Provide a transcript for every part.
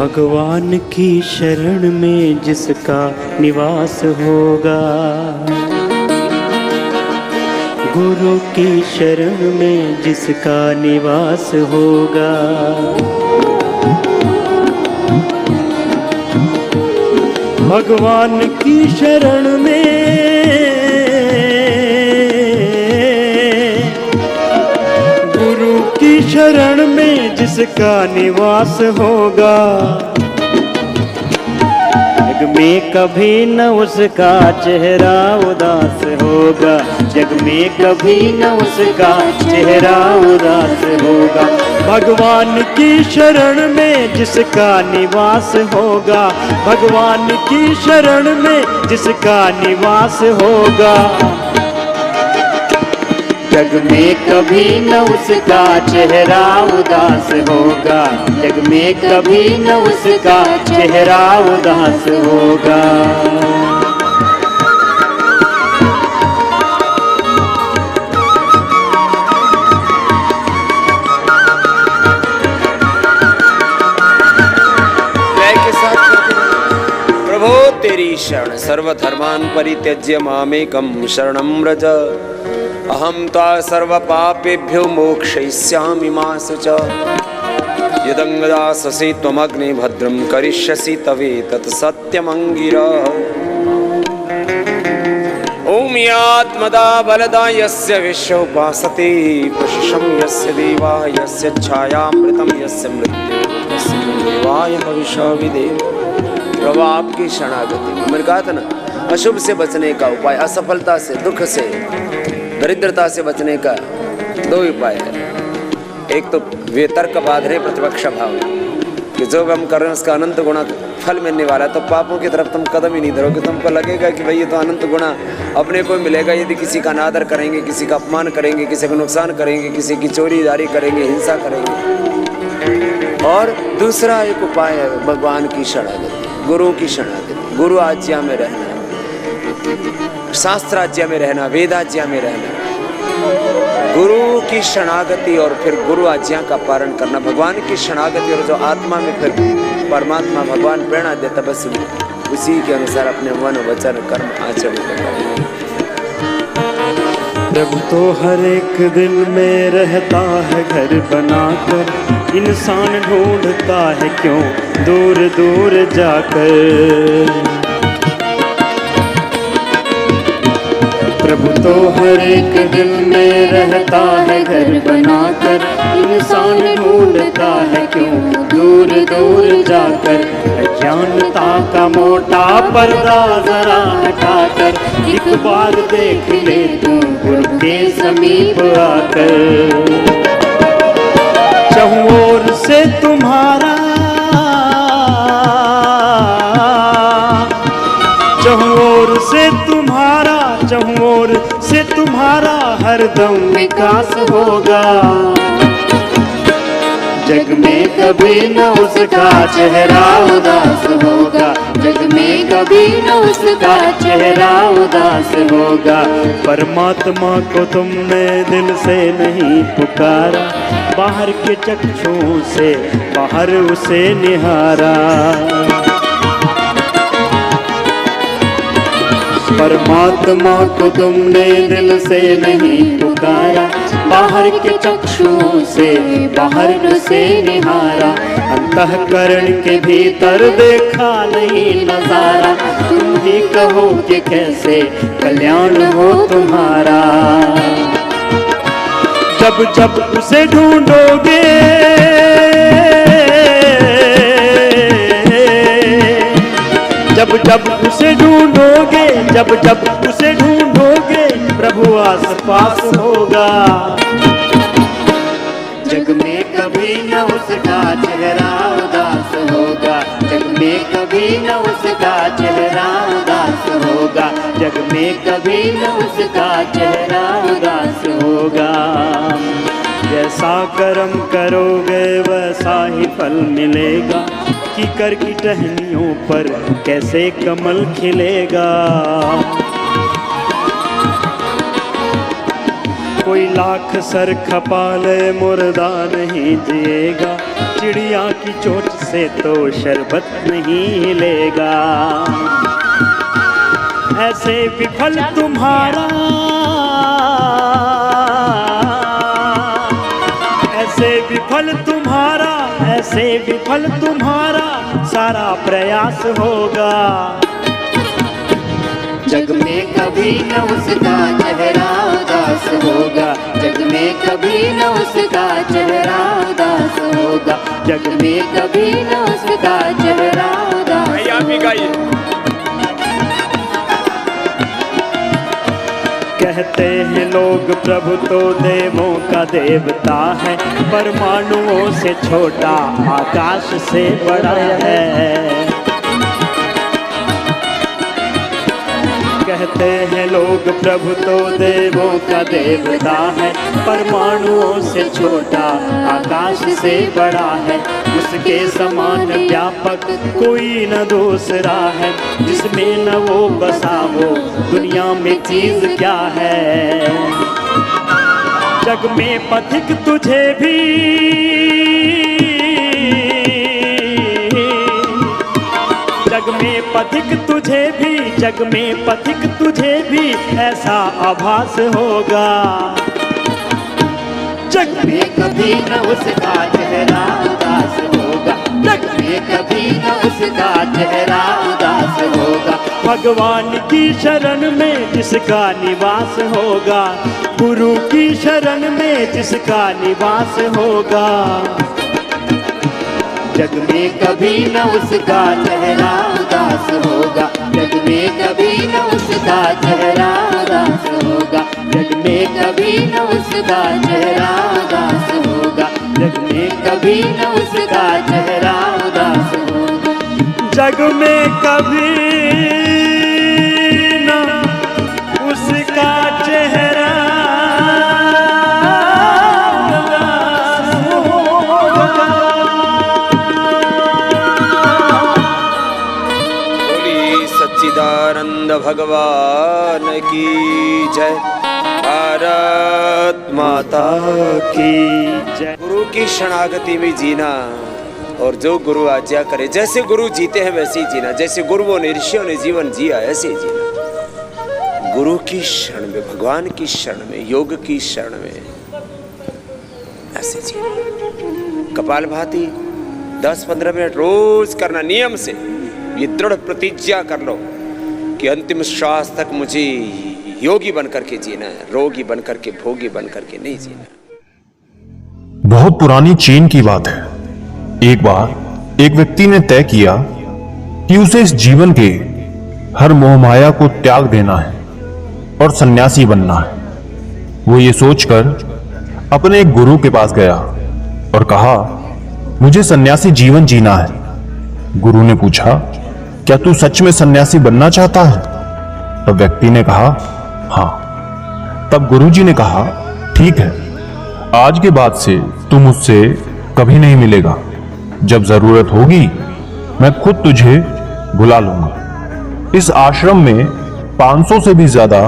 भगवान की शरण में जिसका निवास होगा, गुरु की शरण में जिसका निवास होगा, भगवान की शरण में, गुरु की शरण में जिसका निवास होगा, जग में कभी न उसका चेहरा उदास होगा, जग में कभी न उसका चेहरा उदास होगा, भगवान की शरण में जिसका निवास होगा, भगवान की शरण में जिसका निवास होगा, जग में कभी न उसका चेहरा उदास होगा, जग में कभी न उसका चेहरा उदास होगा। प्रभो तेरी शरण सर्वधर्मान् परित्यज्य मामेकं शरणं व्रज, अहं त्वा सर्वपापेभ्यो मोक्षयिष्यामि मा शुच, यदङ्गदास्यसि त्वमग्ने भद्रं करिष्यसि तवेतत् सत्यमङ्गिरः। ॐ यात्मदा बलदा यस्य विश्वोपासते, प्रशं यस्य देवा यस्य छायामृतं यस्य मृत्युः तस्य देवाय भविष्यविदेव। प्रभु आपकी शरणागति। मैंने कहा था ना, अशुभ से बचने का उपाय, असफलता से, दुख से, दरिद्रता से बचने का दो उपाय है। एक तो वितर्क बाधरे प्रतिपक्ष भाव, कि जो हम कर रहे हैं उसका अनंत गुणा फल मिलने वाला है, तो पापों की तरफ तुम कदम ही नहीं धरोगे। तुमको लगेगा कि भाई ये तो अनंत गुणा अपने को मिलेगा यदि किसी का अनादर करेंगे, किसी का अपमान करेंगे, किसी का नुकसान करेंगे, किसी की चोरी जारी करेंगे, हिंसा करेंगे। और दूसरा एक उपाय है भगवान की शरणागति, गुरु की शरणागति, गुरु आज्ञा में रहना, शास्त्र आज्ञा में रहना, वेद आज्ञा में रहना, गुरु की शरणागति और फिर गुरु आज्ञा का पालन करना, भगवान की शरणागति। और जो आत्मा में फिर परमात्मा भगवान प्रेरणा देता, बस उसी के अनुसार अपने मन वचन कर्म आचरण करना। प्रभु तो हर एक दिल में रहता है घर बनाकर, इंसान ढूंढता है क्यों दूर दूर जाकर। प्रभु तो हर एक दिल में रहता है घर बनाकर, इंसान ढूंढता है क्यों दूर दूर जाकर। अज्ञानता का मोटा पर्दा जरा हटाकर, एक बार देख ले तू गुरु के समीप आकर। चाहूं ओर से तुम्हारा, चाहूं ओर से तुम्हारा, चाहूं ओर से तुम्हारा हरदम विकास होगा। जग में कभी न उसका चेहरा उदास होगा, जग में कभी न उसका चेहरा उदास होगा। परमात्मा को तुमने दिल से नहीं पुकारा, बाहर के चक्षुओं से बाहर उसे निहारा। परमात्मा को तुमने दिल से नहीं पुकारा, बाहर के चक्षुओं से बाहर उसे निहारा। अंतःकरण के भीतर देखा नहीं नजारा, तुम ही कहो कि कैसे कल्याण हो तुम्हारा। जब जब उसे ढूंढोगे, जब जब उसे ढूंढोगे, जब जब उसे ढूंढोगे, प्रभु आस पास होगा। जग में कभी न उसका चेहरा उदास होगा, जग में कभी न उसका चेहरा उदास होगा, जग में कभी न उसका चेहरा उदास होगा। जैसा कर्म करोगे वैसा ही फल मिलेगा, कीकर की टहनियों पर कैसे कमल खिलेगा। कोई लाख सर खपा ले मुर्दा नहीं जिएगा, चिड़िया की चोंच से तो शरबत नहीं हिलेगा। ऐसे विफल तुम्हारा, ऐसे विफल तुम्हारा, ऐसे विफल तुम्हारा सारा प्रयास होगा। जग में कभी न उसका चेहरा उदास होगा, जग में कभी न उसका चेहरा उदास होगा, जग में कभी न उसका चेहरा उदास होगा। आप ही गाइए। कहते हैं लोग प्रभु तो देवों का देवता है, परमाणुओं से छोटा आकाश से बड़ा है। कहते हैं लोग प्रभु तो देवों का देवता है, परमाणुओं से छोटा आकाश से बड़ा है। उसके समान व्यापक कोई न दूसरा है, जिसमें न वो बसा हो दुनिया में चीज क्या है। जग में पथिक तुझे भी, जग में पथिक तुझे भी, जग में पथिक तुझे भी ऐसा आभास होगा। जग में कभी न उसका चेहरा उदास होगा, जग में कभी न उसका चेहरा उदास होगा। भगवान की शरण में जिसका निवास होगा, गुरु की शरण में जिसका निवास होगा। जग में कभी न उसका चेहरा उदास होगा, जग में कभी न उसका चेहरा उदास होगा, जग में कभी न उसका चेहरा उदास होगा, जग में कभी न उसका चेहरा उदास होगा। जग में कभी न उसका चेहरा सच्चिदानंद भगवान की जय। भारत माता की जय। गुरु की शरणागति में जीना और जो गुरु आज्ञा करे, जैसे गुरु जीते हैं वैसे ही जीना, जैसे गुरुओं ने ऋषियों ने जीवन जिया ऐसे ही जीना। गुरु की शरण में, भगवान की शरण में, योग की शरण में ऐसे जीना। कपालभाति 10-15 मिनट रोज करना नियम से। ये दृढ़ प्रतिज्ञा कर लो कि अंतिम श्वास तक मुझे योगी बनकर के जीना है, रोगी बनकर के, भोगी बनकर के नहीं जीना। बहुत पुरानी चीन की बात है। एक बार एक व्यक्ति ने तय किया कि उसे इस जीवन के हर मोह माया को त्याग देना है और सन्यासी बनना है। वो ये सोचकर अपने एक गुरु के पास गया और कहा, मुझे सन्यासी जीवन जीना है। गुरु ने पूछा, क्या तू सच में सन्यासी बनना चाहता है? तब व्यक्ति ने कहा, हाँ। तब गुरुजी ने कहा, ठीक है, आज के बाद से तू मुझसे कभी नहीं मिलेगा। जब जरूरत होगी मैं खुद तुझे बुला लूंगा। इस आश्रम में 500 से भी ज्यादा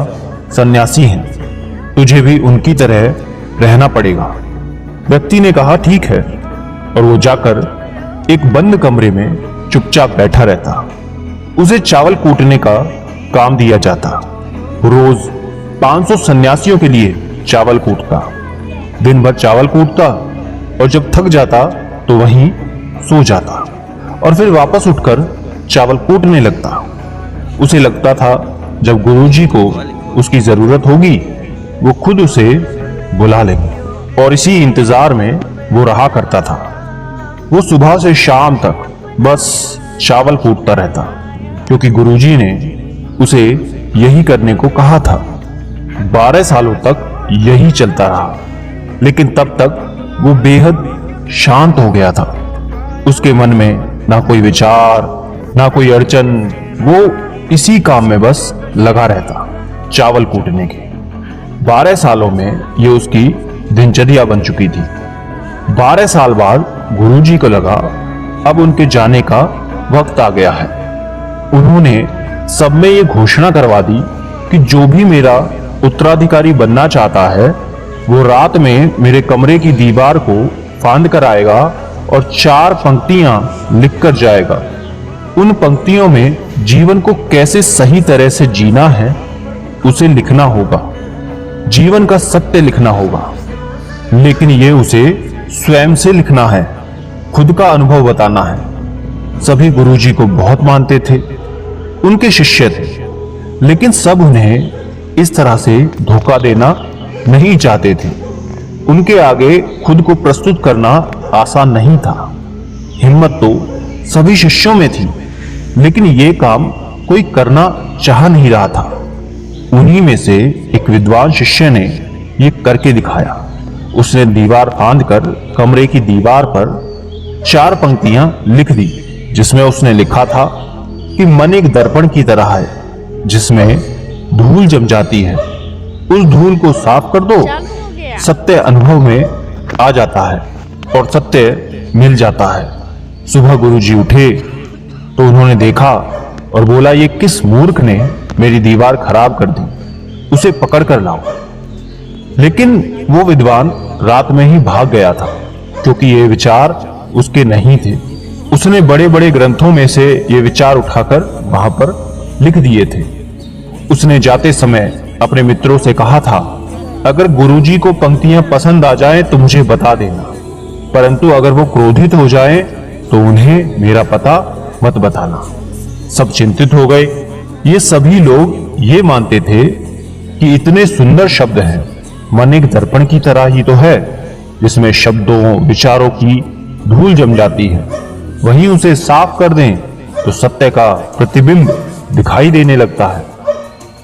सन्यासी हैं, तुझे भी उनकी तरह रहना पड़ेगा। व्यक्ति ने कहा, ठीक है, और वो जाकर एक बंद कमरे में चुपचाप बैठा रहता। उसे चावल कूटने का काम दिया जाता। रोज 500 सन्यासियों के लिए चावल कूटता। दिन भर चावल कूटता और जब थक जाता तो वहीं सो जाता और फिर वापस उठकर चावल कूटने लगता। उसे लगता था जब गुरुजी को उसकी जरूरत होगी वो खुद उसे बुला लेंगे, और इसी इंतजार में वो रहा करता था। वो सुबह से शाम तक बस चावल कूटता रहता, क्योंकि गुरुजी ने उसे यही करने को कहा था। 12 सालों तक यही चलता रहा, लेकिन तब तक वो बेहद शांत हो गया था। उसके मन में ना कोई विचार, ना कोई अड़चन। वो इसी काम में बस लगा रहता, चावल कूटने के। 12 सालों में ये उसकी दिनचर्या बन चुकी थी। 12 साल बाद गुरुजी को लगा अब उनके जाने का वक्त आ गया है। उन्होंने सब में ये घोषणा करवा दी कि जो भी मेरा उत्तराधिकारी बनना चाहता है वो रात में मेरे कमरे की दीवार को फांद कर आएगा और 4 पंक्तियां लिखकर जाएगा। उन पंक्तियों में जीवन को कैसे सही तरह से जीना है उसे लिखना होगा, जीवन का सत्य लिखना होगा। लेकिन यह उसे स्वयं से लिखना है, खुद का अनुभव बताना है। सभी गुरुजी को बहुत मानते थे, उनके शिष्य थे, लेकिन सब उन्हें इस तरह से धोखा देना नहीं चाहते थे। उनके आगे खुद को प्रस्तुत करना आसान नहीं था। हिम्मत तो सभी शिष्यों में थी, लेकिन यह काम कोई करना चाह नहीं रहा था। उन्हीं में से एक विद्वान शिष्य ने यह करके दिखाया। उसने दीवार फांदकर कमरे की दीवार पर 4 पंक्तियां लिख दी, जिसमें उसने लिखा था कि मन एक दर्पण की तरह है, जिसमें धूल जम जाती है। उस धूल को साफ कर दो, सत्य अनुभव में आ जाता है और सत्य मिल जाता है। सुबह गुरुजी उठे तो उन्होंने देखा और बोला, ये किस मूर्ख ने मेरी दीवार खराब कर दी, उसे पकड़ कर लाओ। लेकिन वो विद्वान रात में ही भाग गया था, क्योंकि ये विचार उसके नहीं थे। उसने बड़े बड़े ग्रंथों में से ये विचार उठाकर वहां पर लिख दिए थे। उसने जाते समय अपने मित्रों से कहा था, अगर गुरुजी को पंक्तियां पसंद आ जाएं तो मुझे बता देना, परंतु अगर वो क्रोधित हो जाएं तो उन्हें मेरा पता मत बताना। सब चिंतित हो गए। ये सभी लोग ये मानते थे कि इतने सुंदर शब्द हैं, मन एक दर्पण की तरह ही तो है, जिसमें शब्दों विचारों की धूल जम जाती है। वहीं उसे साफ कर दें तो सत्य का प्रतिबिंब दिखाई देने लगता है।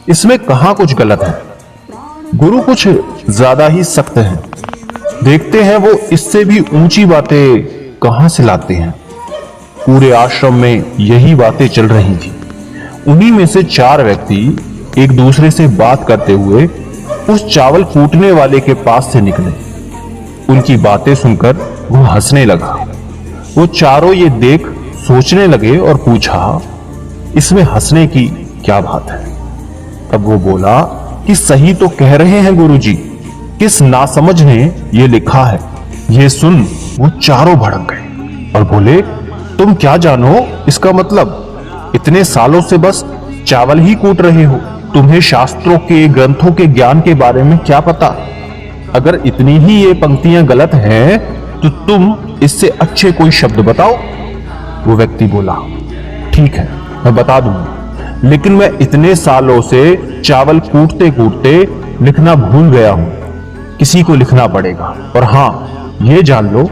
इसमें कहां कुछ गलत है। गुरु कुछ ज्यादा ही सख्त हैं। देखते हैं वो इससे भी ऊंची बातें कहां से लाते हैं। पूरे आश्रम में यही बातें चल रही थी। उन्हीं में से 4 व्यक्ति एक दूसरे से बात करते हुए उस चावल कूटने वाले के पास से निकले। उनकी बातें सुनकर वो हंसने लगा। वो चारों ये देख सोचने लगे और पूछा, इसमें हंसने की क्या बात है? तब वो बोला कि सही तो कह रहे हैं गुरुजी, किस नासमझ ने ये लिखा है। ये सुन वो चारों भड़क गए और बोले, तुम क्या जानो इसका मतलब? इतने सालों से बस चावल ही कूट रहे हो, तुम्हें शास्त्रों के ग्रंथों के ज्ञान के बारे में क्या पता? अगर इतनी ही ये पंक्तियां गलत हैं तो तुम इससे अच्छे कोई शब्द बताओ। वो व्यक्ति बोला, ठीक है मैं बता दूंगा, लेकिन मैं इतने सालों से चावल कूटते कूटते लिखना भूल गया हूं। किसी को लिखना पड़ेगा। और हां, ये जान लो,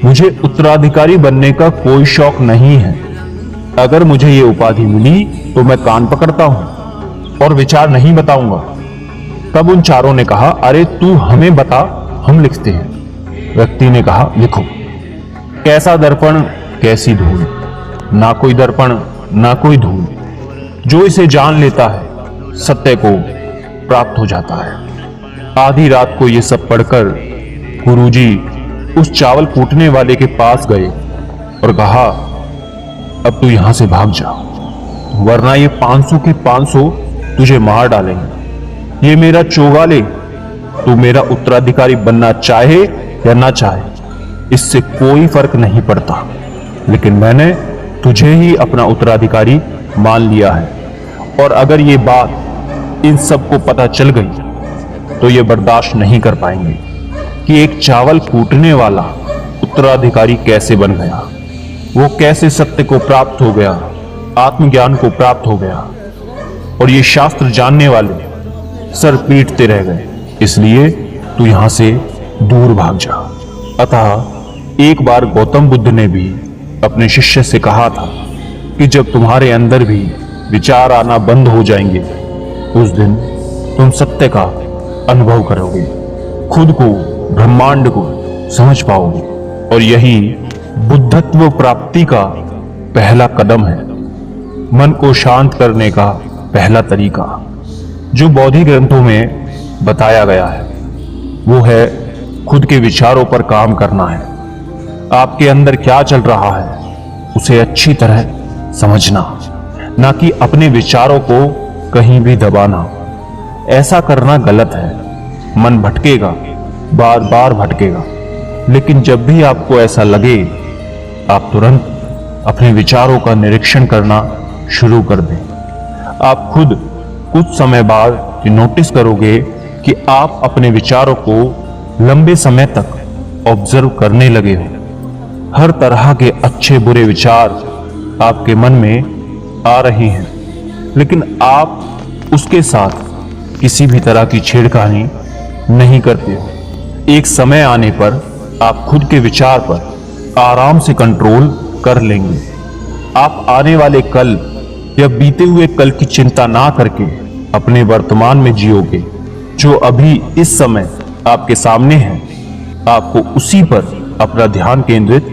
मुझे उत्तराधिकारी बनने का कोई शौक नहीं है। अगर मुझे ये उपाधि मिली तो मैं कान पकड़ता हूं और विचार नहीं बताऊंगा। तब उन चारों ने कहा, अरे तू हमें बता, हम लिखते हैं। व्यक्ति ने कहा, लिखो। कैसा दर्पण कैसी धूल, ना कोई दर्पण ना कोई धूल, जो इसे जान लेता है सत्य को प्राप्त हो जाता है। आधी रात को ये सब पढ़कर गुरुजी उस चावल कूटने वाले के पास गए और कहा, अब तू यहां से भाग जा, वरना ये 500 के 500 तुझे मार डालेंगे। ये मेरा चोगाले, तू मेरा उत्तराधिकारी बनना चाहे या ना चाहे, इससे कोई फर्क नहीं पड़ता, लेकिन मैंने तुझे ही अपना उत्तराधिकारी मान लिया है। और अगर ये बात इन सबको पता चल गई तो ये बर्दाश्त नहीं कर पाएंगे कि एक चावल कूटने वाला उत्तराधिकारी कैसे बन गया, वो कैसे सत्य को प्राप्त हो गया, आत्मज्ञान को प्राप्त हो गया, और ये शास्त्र जानने वाले सर पीटते रह गए। इसलिए तू यहां से दूर भाग जा। अतः एक बार गौतम बुद्ध ने भी अपने शिष्य से कहा था कि जब तुम्हारे अंदर भी विचार आना बंद हो जाएंगे, उस दिन तुम सत्य का अनुभव करोगे, खुद को, ब्रह्मांड को समझ पाओगे। और यही बुद्धत्व प्राप्ति का पहला कदम है, मन को शांत करने का पहला तरीका जो बौद्धिक ग्रंथों में बताया गया है। वो है खुद के विचारों पर काम करना है। आपके अंदर क्या चल रहा है उसे अच्छी तरह समझना, ना कि अपने विचारों को कहीं भी दबाना। ऐसा करना गलत है। मन भटकेगा, बार बार भटकेगा, लेकिन जब भी आपको ऐसा लगे आप तुरंत अपने विचारों का निरीक्षण करना शुरू कर दें। आप खुद कुछ समय बाद नोटिस करोगे कि आप अपने विचारों को लंबे समय तक ऑब्जर्व करने लगे हो। हर तरह के अच्छे बुरे विचार आपके मन में आ रहे हैं, लेकिन आप उसके साथ किसी भी तरह की छेड़खानी नहीं करते हो। एक समय आने पर आप खुद के विचार पर आराम से कंट्रोल कर लेंगे। आप आने वाले कल या बीते हुए कल की चिंता ना करके अपने वर्तमान में जियोगे। जो अभी इस समय आपके सामने है, आपको उसी पर अपना ध्यान केंद्रित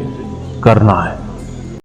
करना है।